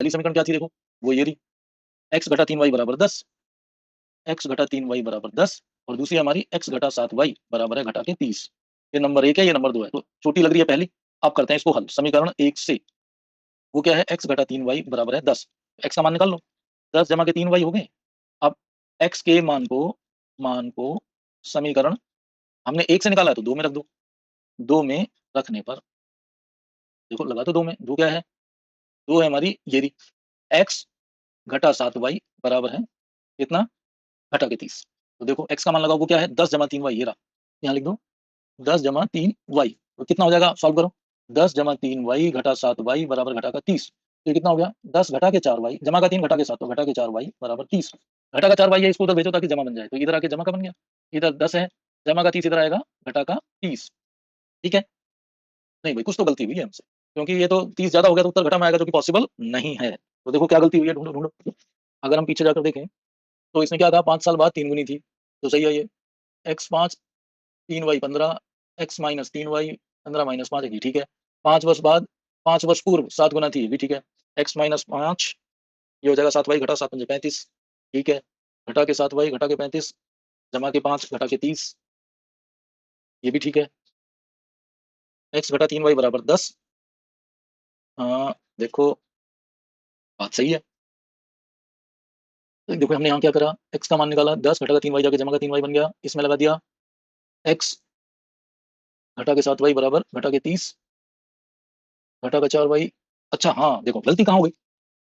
पहली समीकरण क्या थी देखो, वो ये रही, x घटा 3y बराबर 10, x घटा 3y बराबर 10, और दूसरी हमारी x घटा 7y बराबर है घटा के 30। ये नंबर 1 है, ये नंबर 2 है, तो छोटी लग रही है पहली। अब करते हैं इसको हल समीकरण 1 से। वो क्या है, x घटा 3y बराबर है 10, x का मान निकाल लो, 10 जमा के 3y हो गए। अब x के मान को समीकरण हमने 1 से निकाला है तो 2 में रख दो, 2 में रखने पर देखो लगा, तो 2 में 2 क्या है, 2 है हमारी ये रही, x घटा 7y बराबर है कितना, घटा के 30। तो देखो x का मान लगाओ, वो क्या है 10 जमा 3y, ये रहा, यहाँ लिख दो 10 जमा 3y, तो कितना हो जाएगा, सॉल्व करो, 10 जमा 3y घटा 7y बराबर घटा का 30। तो ये कितना हो गया, 10 घटा के 4y जमा का 3 घटा के 7, तो घटा के 4y बराबर 30। घटा का 4y है, इसको उधर भेजो ताकि जमा बन जाए, तो इधर आके जमा का बन गया, इधर 10 है, जमा का 30 इधर आएगा, घटा का 30। ठीक है, नहीं भाई कुछ तो गलती हुई है हमसे, क्योंकि ये तो 30 ज्यादा हो गया तो उत्तर घटा में आएगा, जो कि पॉसिबल नहीं है। तो देखो क्या गलती हुई है, ढूंढो ढूंढो। अगर हम पीछे जाकर देखें तो इसने क्या कहा, 5 साल बाद 3 गुनी थी, तो सही है ये, x5 3y 15, x minus 3y 15 minus 5 है, ठीक है। 5 वर्ष बाद, 5 वर्ष पूर्व 7 गुना थी, ये भी ठीक है। x माइनस 5, ये हो जाएगा 7y घटा 7 पंजे 35, ठीक है। घटा के 7y घटा के 35, जमा के 5 घटा के 30, ये भी ठीक है। x घटा 3y बराबर 10, हाँ देखो बात सही है। तो देखो हमने यहाँ क्या करा, x का मान निकाला, 10 घटा का 3y जाके जमा का 3y बन गया, इसमें लगा दिया x घटा के 7y बराबर घटा के 30, घटा का 4y। अच्छा हाँ देखो गलती कहाँ हो गई,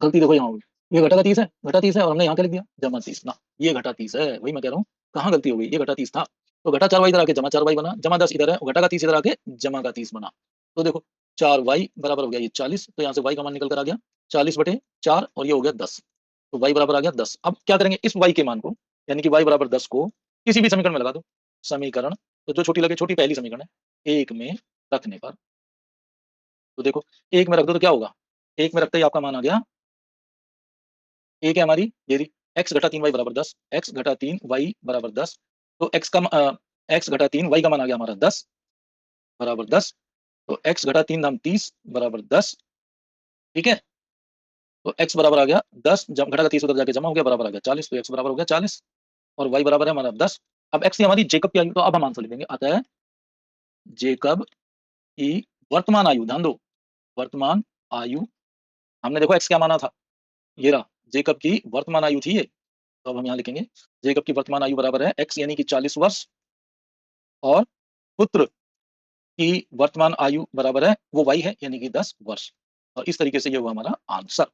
गलती देखो यहाँ हो गई, ये घटा का 30 है, घटा 30 है, और हमने यहाँ क्या लिख दिया, जमा 30 ना, ये घटा 30 है, वही मैं कह रहा हूँ, कहाँ गलती हो गई, ये घटा 30 था, तो घटा 4y इधर आके जमा 4y बना, जमा 10 इधर है, और घटा का 30 इधर आके जमा का 30 बना। तो देखो 4y बराबर हो गया ये 40, तो यहाँ से y का मान निकल कर आ गया 40/4, और ये हो गया 10, तो y बराबर आ गया 10। अब क्या करेंगे, इस y के मान को, यानी कि y बराबर 10 को किसी भी समीकरण में लगा दो, समीकरण तो जो छोटी लगे, छोटी पहली समीकरण है, एक में रखने पर, तो देखो एक में रख दो तो क्या होगा, एक में रखते ही आपका मान आ गया, एक है हमारी ये रही, x घटा 3y बराबर 10, x घटा 3y बराबर 10, तो x घटा 3y का मान आ गया हमारा 10 बराबर 10, तो x घटा 3 दाम 30 बराबर 10, ठीक है। तो x बराबर आ गया 10, घटा का 30 उधर जाके जमा हो गया, बराबर आ गया 40, तो x बराबर हो गया 40, और y बराबर है हमारा 10। अब x की हमारी जेकब की आयु, तो अब हम आंसर लिखेंगे, आता है जेकब की वर्तमान आयु, ध्यान दो, वर्तमान आयु, हमने देखो x क्या माना था, ये रहा, जेकब की वर्तमान आयु थी ये, तो अब हम यहाँ लिखेंगे जेकब की वर्तमान आयु बराबर है x यानी कि 40 वर्ष, और पुत्र की वर्तमान आयु बराबर है वो y है, यानी कि 10 वर्ष, और इस तरीके से ये हुआ हमारा आंसर।